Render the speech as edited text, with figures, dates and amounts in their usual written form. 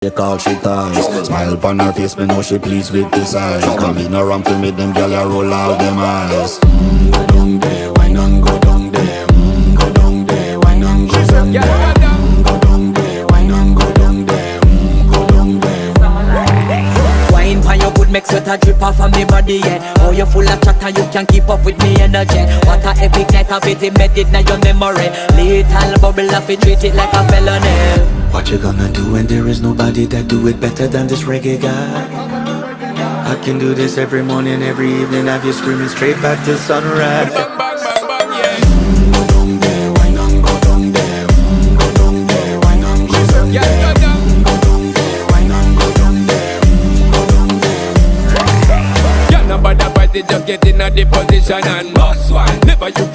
They call she ties. Smile upon her face, me know she pleased with this eyes. Come in around to me, them gyal a roll out them eyes. Go down there, why not go down there? Go down there, why not go down there? Go down there, why not go down there? Go down there. Wine pan your good, make sweat a drip off of me body, yeah. Oh, you full of chatter, you can't keep up with me energy. What a epic night of it, embedded in your memory. Little bubble of it, treat it like a felony. What you gonna do when there is nobody that do it better than this reggae guy? I can do this every morning, every evening, have you screaming straight back to sunrise. Bang, bang, bang, bang, yeah. Go down there, why not go down there? Go down there, why not go down there? Yeah, go down. Go down there, why not go down there? Go down there. Yeah, nobody fight it, just get in a the position and boss one. Never you